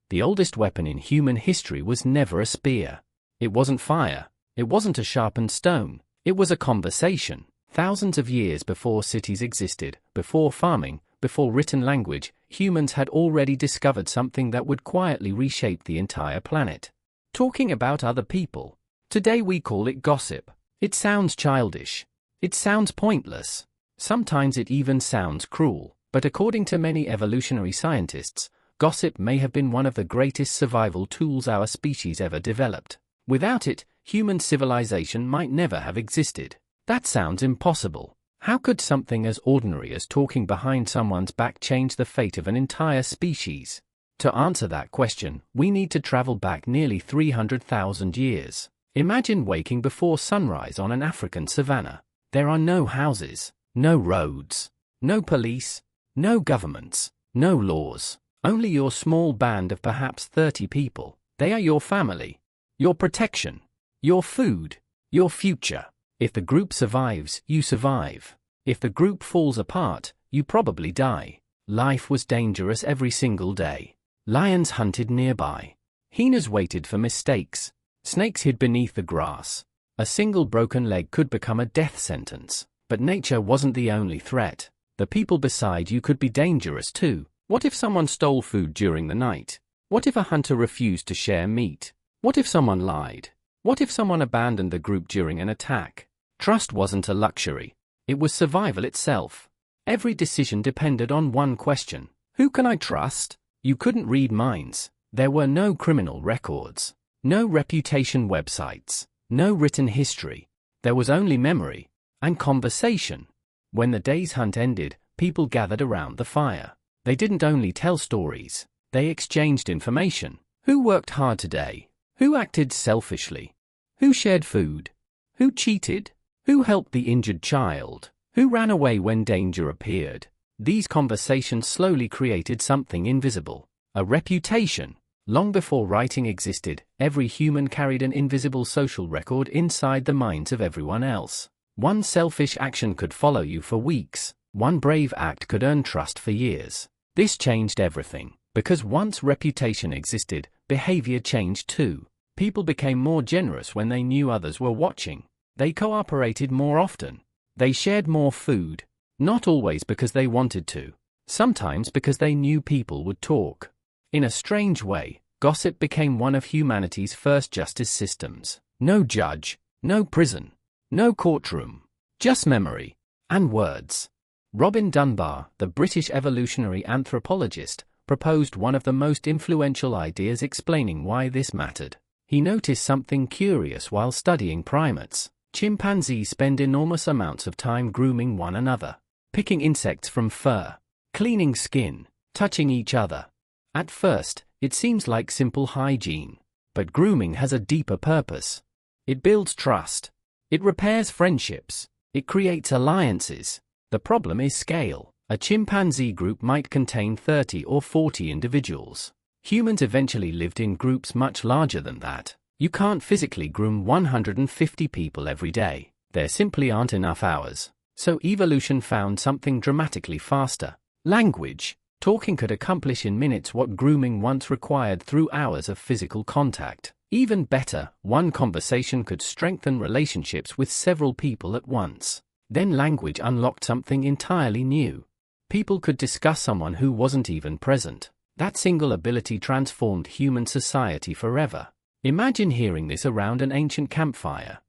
The oldest weapon in human history was never a spear. It wasn't fire. It wasn't a sharpened stone. It was a conversation. Thousands of years before cities existed, before farming, before written language, humans had already discovered something that would quietly reshape the entire planet. Talking about other people. Today we call it gossip. It sounds childish. It sounds pointless. Sometimes it even sounds cruel. But according to many evolutionary scientists, gossip may have been one of the greatest survival tools our species ever developed. Without it, human civilization might never have existed. That sounds impossible. How could something as ordinary as talking behind someone's back change the fate of an entire species? To answer that question, we need to travel back nearly 300,000 years. Imagine waking before sunrise on an African savanna. There are no houses, no roads, no police, no governments, no laws. Only your small band of perhaps 30 people. They are your family, your protection, your food, your future. If the group survives, you survive. If the group falls apart, you probably die. Life was dangerous every single day. Lions hunted nearby. Hyenas waited for mistakes. Snakes hid beneath the grass. A single broken leg could become a death sentence. But nature wasn't the only threat. The people beside you could be dangerous too. What if someone stole food during the night? What if a hunter refused to share meat? What if someone lied? What if someone abandoned the group during an attack? Trust wasn't a luxury. It was survival itself. Every decision depended on one question. Who can I trust? You couldn't read minds. There were no criminal records. No reputation websites. No written history. There was only memory. And conversation. When the day's hunt ended, people gathered around the fire. They didn't only tell stories. They exchanged information. Who worked hard today? Who acted selfishly? Who shared food? Who cheated? Who helped the injured child? Who ran away when danger appeared? These conversations slowly created something invisible. A reputation. Long before writing existed, every human carried an invisible social record inside the minds of everyone else. One selfish action could follow you for weeks. One brave act could earn trust for years. This changed everything. Because once reputation existed, behavior changed too. People became more generous when they knew others were watching. They cooperated more often. They shared more food. Not always because they wanted to. Sometimes because they knew people would talk. In a strange way, gossip became one of humanity's first justice systems. No judge, no prison, no courtroom. Just memory. And words. Robin Dunbar, the British evolutionary anthropologist, proposed one of the most influential ideas explaining why this mattered. He noticed something curious while studying primates. Chimpanzees spend enormous amounts of time grooming one another, picking insects from fur, cleaning skin, touching each other. At first, it seems like simple hygiene. But grooming has a deeper purpose. It builds trust. It repairs friendships. It creates alliances. The problem is scale. A chimpanzee group might contain 30 or 40 individuals. Humans eventually lived in groups much larger than that. You can't physically groom 150 people every day. There simply aren't enough hours. So evolution found something dramatically faster. Language. Talking could accomplish in minutes what grooming once required through hours of physical contact. Even better, one conversation could strengthen relationships with several people at once. Then language unlocked something entirely new. People could discuss someone who wasn't even present. That single ability transformed human society forever. Imagine hearing this around an ancient campfire.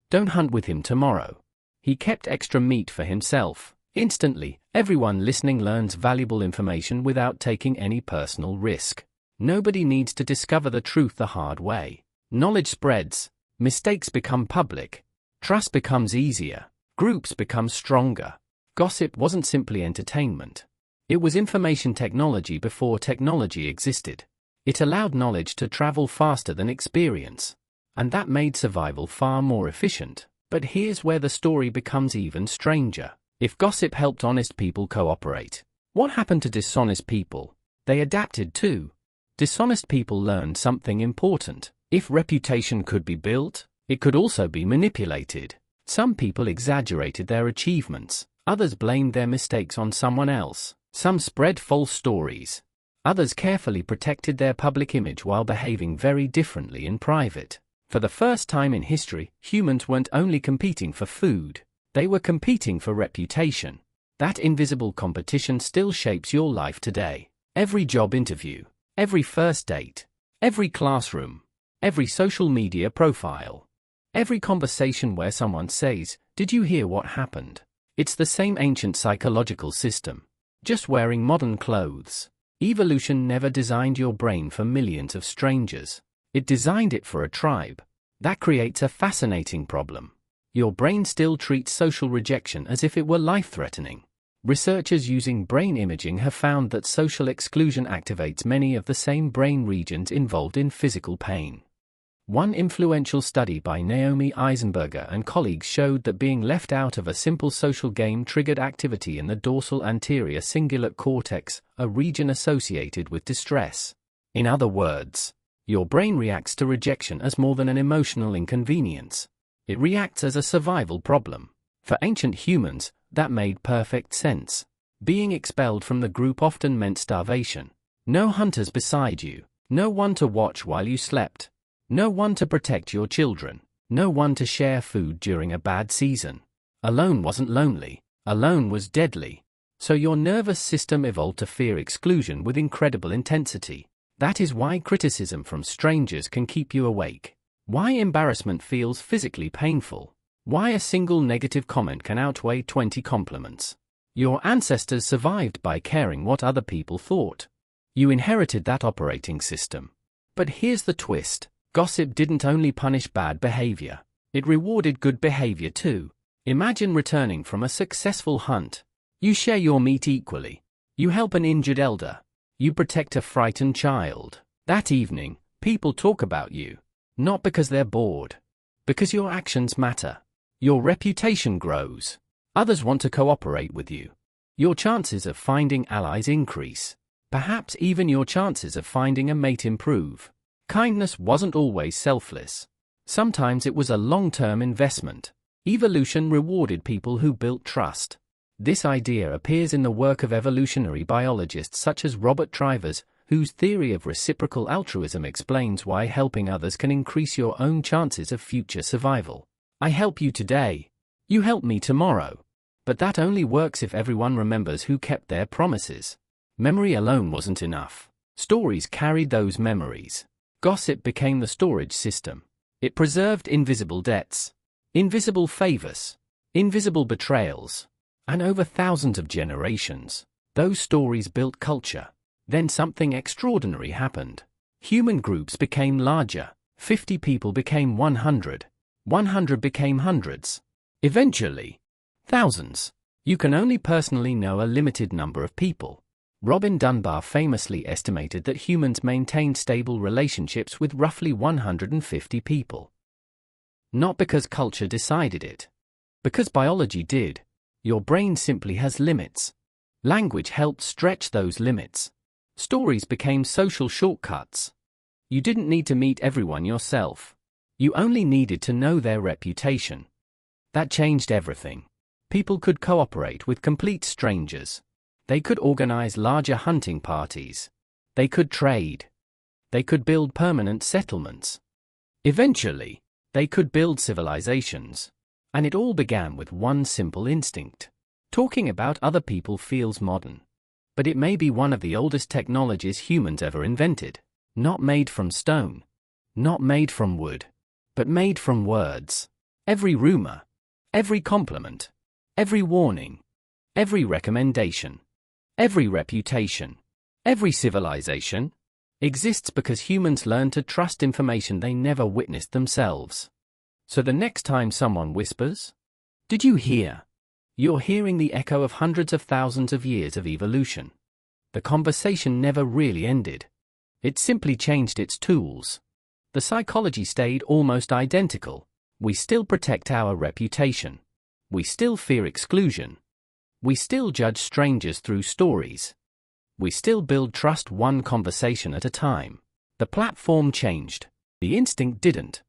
Don't hunt with him tomorrow. He kept extra meat for himself. Instantly, everyone listening learns valuable information without taking any personal risk. Nobody needs to discover the truth the hard way. Knowledge spreads. Mistakes become public. Trust becomes easier. Groups become stronger. Gossip wasn't simply entertainment. It was information technology before technology existed. It allowed knowledge to travel faster than experience. And that made survival far more efficient. But here's where the story becomes even stranger. If gossip helped honest people cooperate, what happened to dishonest people? They adapted too. Dishonest people learned something important. If reputation could be built, it could also be manipulated. Some people exaggerated their achievements. Others blamed their mistakes on someone else. Some spread false stories. Others carefully protected their public image while behaving very differently in private. For the first time in history, humans weren't only competing for food, they were competing for reputation. That invisible competition still shapes your life today. Every job interview, every first date, every classroom, every social media profile, every conversation where someone says, "Did you hear what happened?" It's the same ancient psychological system, just wearing modern clothes. Evolution never designed your brain for millions of strangers. It designed it for a tribe. That creates a fascinating problem. Your brain still treats social rejection as if it were life-threatening. Researchers using brain imaging have found that social exclusion activates many of the same brain regions involved in physical pain. One influential study by Naomi Eisenberger and colleagues showed that being left out of a simple social game triggered activity in the dorsal anterior cingulate cortex, a region associated with distress. In other words, your brain reacts to rejection as more than an emotional inconvenience. It reacts as a survival problem. For ancient humans, that made perfect sense. Being expelled from the group often meant starvation. No hunters beside you, no one to watch while you slept, no one to protect your children, no one to share food during a bad season. Alone wasn't lonely, alone was deadly. So your nervous system evolved to fear exclusion with incredible intensity. That is why criticism from strangers can keep you awake. Why embarrassment feels physically painful. Why a single negative comment can outweigh 20 compliments. Your ancestors survived by caring what other people thought. You inherited that operating system. But here's the twist. Gossip didn't only punish bad behavior. It rewarded good behavior too. Imagine returning from a successful hunt. You share your meat equally. You help an injured elder. You protect a frightened child. That evening, people talk about you. Not because they're bored. Because your actions matter. Your reputation grows. Others want to cooperate with you. Your chances of finding allies increase. Perhaps even your chances of finding a mate improve. Kindness wasn't always selfless. Sometimes it was a long-term investment. Evolution rewarded people who built trust. This idea appears in the work of evolutionary biologists such as Robert Trivers, whose theory of reciprocal altruism explains why helping others can increase your own chances of future survival. I help you today. You help me tomorrow. But that only works if everyone remembers who kept their promises. Memory alone wasn't enough. Stories carried those memories. Gossip became the storage system. It preserved invisible debts, invisible favors, invisible betrayals. And over thousands of generations, those stories built culture. Then something extraordinary happened. Human groups became larger. 50 people became 100. 100 became hundreds. Eventually, thousands. You can only personally know a limited number of people. Robin Dunbar famously estimated that humans maintained stable relationships with roughly 150 people. Not because culture decided it. Because biology did. Your brain simply has limits. Language helped stretch those limits. Stories became social shortcuts. You didn't need to meet everyone yourself. You only needed to know their reputation. That changed everything. People could cooperate with complete strangers. They could organize larger hunting parties. They could trade. They could build permanent settlements. Eventually, they could build civilizations. And it all began with one simple instinct. Talking about other people feels modern. But it may be one of the oldest technologies humans ever invented. Not made from stone. Not made from wood. But made from words. Every rumor. Every compliment. Every warning. Every recommendation. Every reputation. Every civilization exists because humans learn to trust information they never witnessed themselves. So the next time someone whispers, "Did you hear?" You're hearing the echo of hundreds of thousands of years of evolution. The conversation never really ended. It simply changed its tools. The psychology stayed almost identical. We still protect our reputation. We still fear exclusion. We still judge strangers through stories. We still build trust one conversation at a time. The platform changed. The instinct didn't.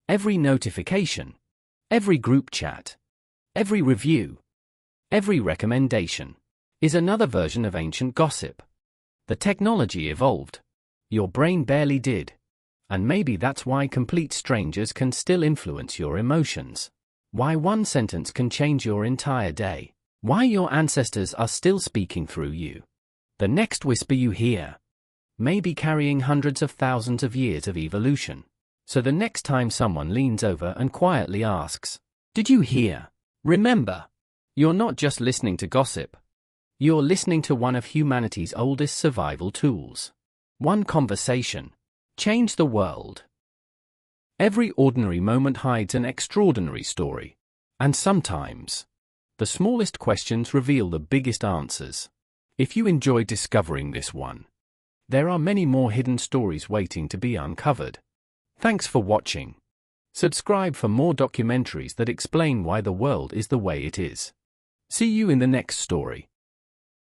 Every notification. Every group chat. Every review. Every recommendation is another version of ancient gossip. The technology evolved. Your brain barely did. And maybe that's why complete strangers can still influence your emotions. Why one sentence can change your entire day. Why your ancestors are still speaking through you. The next whisper you hear may be carrying hundreds of thousands of years of evolution. So the next time someone leans over and quietly asks, "Did you hear?" remember, you're not just listening to gossip. You're listening to one of humanity's oldest survival tools. One conversation changed the world. Every ordinary moment hides an extraordinary story. And sometimes, the smallest questions reveal the biggest answers. If you enjoyed discovering this one, there are many more hidden stories waiting to be uncovered. Thanks for watching. Subscribe for more documentaries that explain why the world is the way it is. See you in the next story.